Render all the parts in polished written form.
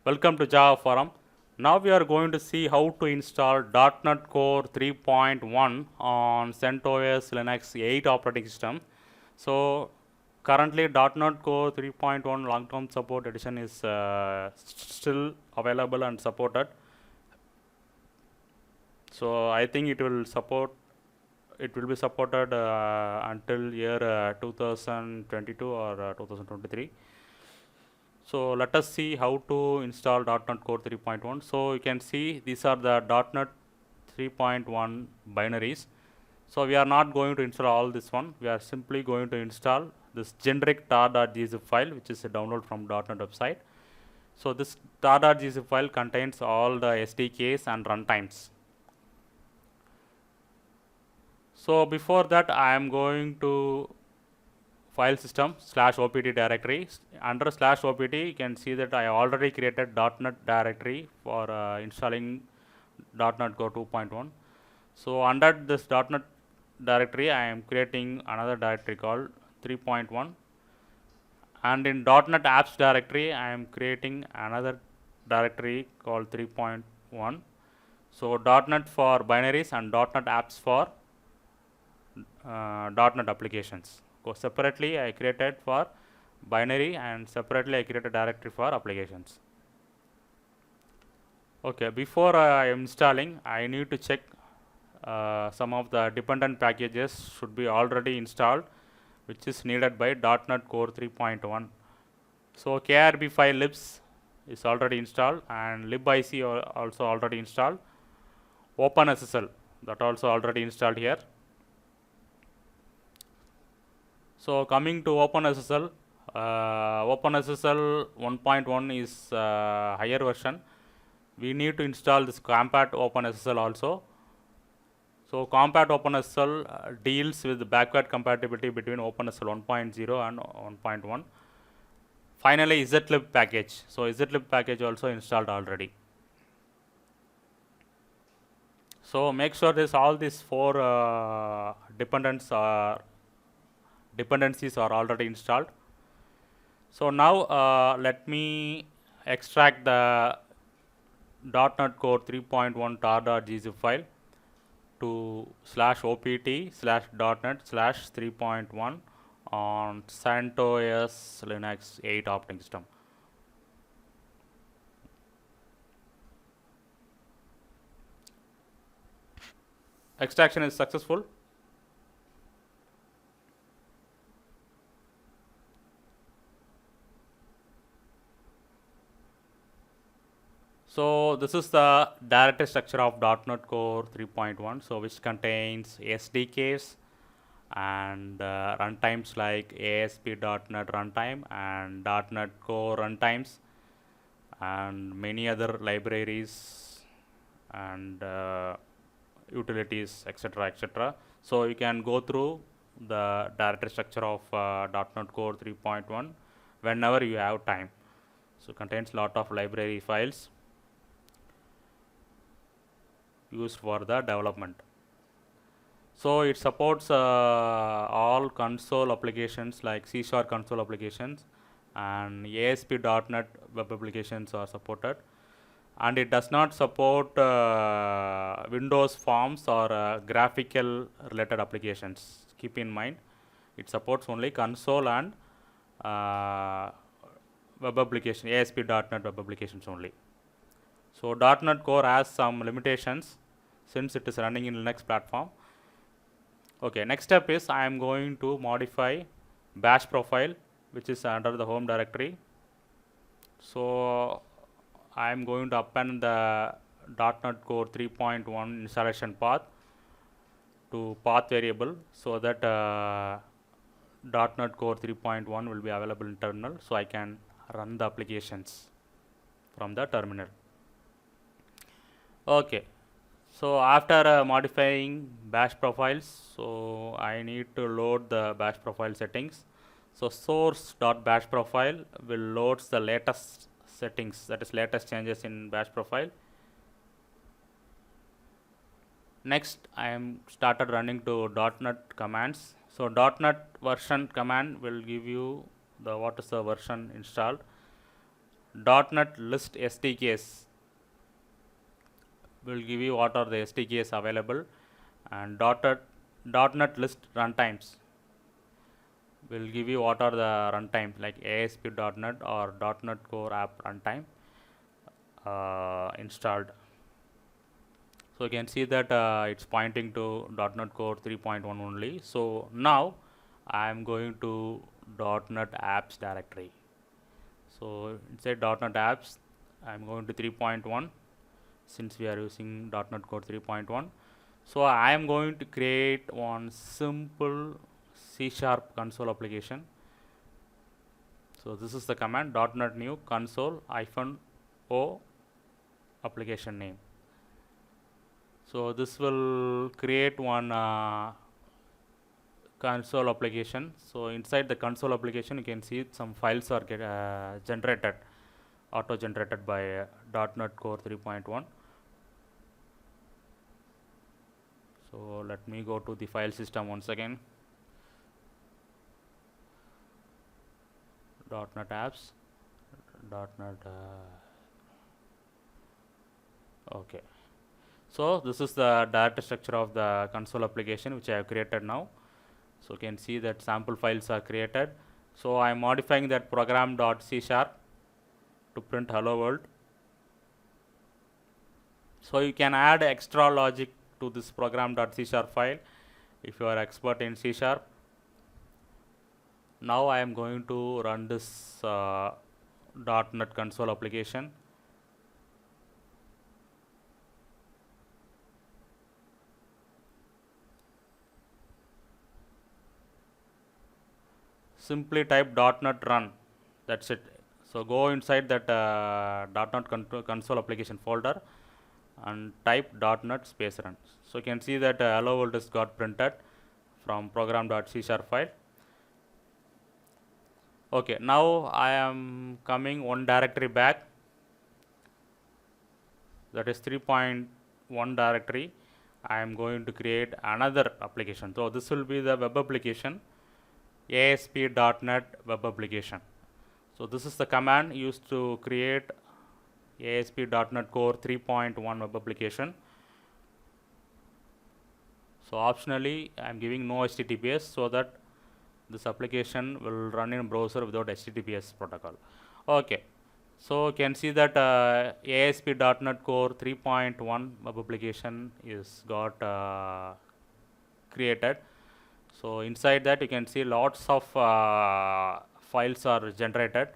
Welcome to Java Forum. Now we are going to see how to install .NET Core 3.1 on CentOS Linux 8 operating system. So currently .NET Core 3.1 long-term support edition is still available and supported. So I think it will be supported until year 2022 or 2023. So let us see how to install .NET Core 3.1. So you can see these are the .NET 3.1 binaries. So we are not going to install all this one. We are simply going to install this generic tar.gzip file, which is a download from .NET website. So this tar.gzip file contains all the SDKs and runtimes. So before that, I am going to file system /opt directory. Under /opt, you can see that I already created .NET directory for installing .NET Core 2.1. So under this .NET directory, I am creating another directory called 3.1. And in .NET apps directory, I am creating another directory called 3.1. So .NET for binaries and .NET apps for .NET applications. Separately I created for binary and separately I created a directory for applications. Okay, before I am installing, I need to check some of the dependent packages should be already installed, which is needed by .NET Core 3.1. So KRB file libs is already installed and libic also already installed. OpenSSL, that also already installed here. So coming to OpenSSL, OpenSSL 1.1 is higher version. We need to install this Compat OpenSSL also. So Compat OpenSSL deals with the backward compatibility between OpenSSL 1.0 and 1.1. Finally, zlib package. So zlib package also installed already. So make sure this all these four dependencies are already installed. So now let me extract the .NET Core 3.1 tar.gzip file to /opt/.NET/3.1 on CentOS Linux 8 operating system. Extraction is successful. So this is the directory structure of .NET Core 3.1, so which contains SDKs and runtimes like ASP.NET Runtime and .NET Core runtimes and many other libraries and utilities, etc., etc. So you can go through the directory structure of .NET Core 3.1 whenever you have time. So it contains lot of library files used for the development. So it supports all console applications like C# console applications and ASP.NET web applications are supported, and it does not support Windows Forms or graphical related applications. Keep in mind, it supports only console and web application, ASP.NET web applications only. So .NET Core has some limitations since it is running in Linux platform. Okay, next step is I am going to modify bash profile, which is under the home directory. So I am going to append the .NET Core 3.1 installation path to path variable so that .NET Core 3.1 will be available in terminal, so I can run the applications from the terminal. Okay, so after modifying bash profiles, so I need to load the bash profile settings. So source.bash profile will load the latest settings, that is latest changes in bash profile. Next, I am started running to .NET commands. So .NET version command will give you the what is the version installed. .NET list SDKs will give you what are the SDKs available, and .NET list runtimes will give you what are the runtimes like ASP.NET or .NET Core App Runtime installed. So you can see that it's pointing to .NET Core 3.1 only. So now I am going to .NET Apps directory. So inside .NET Apps, I am going to 3.1 since we are using .NET Core 3.1. So I am going to create one simple C# console application. So this is the command .NET new console -o application name. So this will create one console application. So inside the console application, you can see some files are generated, auto generated by .NET Core 3.1. So let me go to the file system once again. .NET apps, .NET. Okay. So this is the data structure of the console application which I have created now. So you can see that sample files are created. So I am modifying that program.c# to print hello world. So you can add extra logic to this program.c# file if you are expert in C#. Now I am going to run this .NET console application. Simply type .NET run, that's it. So go inside that .NET console application folder and type .NET space run. So you can see that hello world is got printed from program.c# file. Okay, now I am coming one directory back, that is 3.1 directory. I am going to create another application. So this will be the web application, ASP.NET web application. So this is the command used to create ASP.NET Core 3.1 web application. So optionally I am giving no HTTPS so that this application will run in browser without HTTPS protocol. Okay, so you can see that ASP.NET Core 3.1 web application is got created. So inside that you can see lots of files are generated.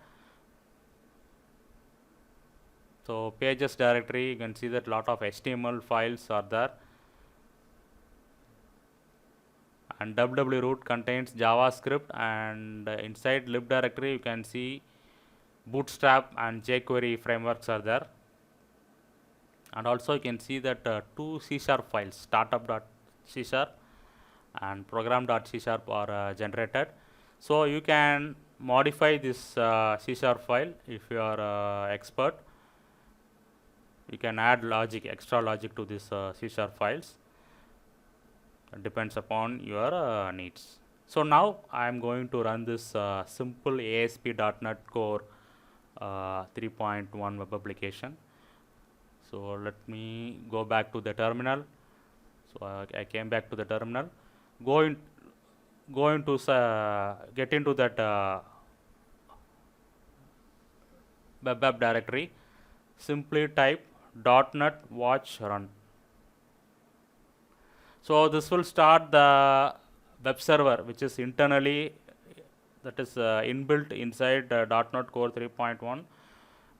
So pages directory, you can see that lot of HTML files are there, and www root contains JavaScript, and inside lib directory you can see Bootstrap and jQuery frameworks are there, and also you can see that two C# files, startup.c# and program.c# are generated. So you can modify this C# file if you are expert. You can add logic, extra logic to this C# files. It depends upon your needs. So now I am going to run this simple ASP.NET Core 3.1 web application. So let me go back to the terminal. So I came back to the terminal. Go into get into that web app directory. Simply type .NET watch run. So this will start the web server which is internally, that is inbuilt inside .NET Core 3.1,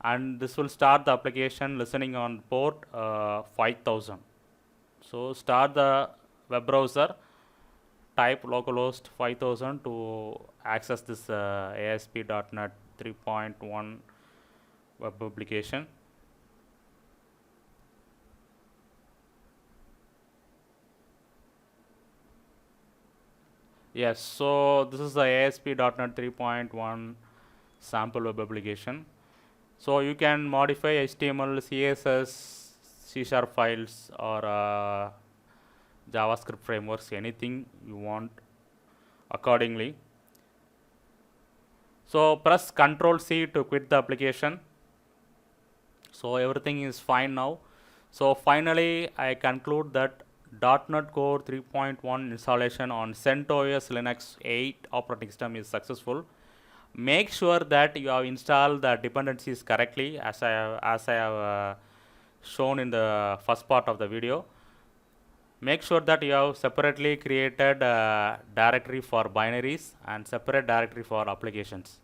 and this will start the application listening on port 5000. So start the web browser, type localhost 5000 to access this ASP.NET 3.1 web application. Yes, so this is the ASP.NET 3.1 sample web application. So you can modify HTML, CSS, C# files, or JavaScript frameworks, anything you want accordingly. So press Ctrl C to quit the application. So everything is fine now. So finally, I conclude that .NET Core 3.1 installation on CentOS Linux 8 operating system is successful. Make sure that you have installed the dependencies correctly, as I have shown in the first part of the video. Make sure that you have separately created a directory for binaries and separate directory for applications.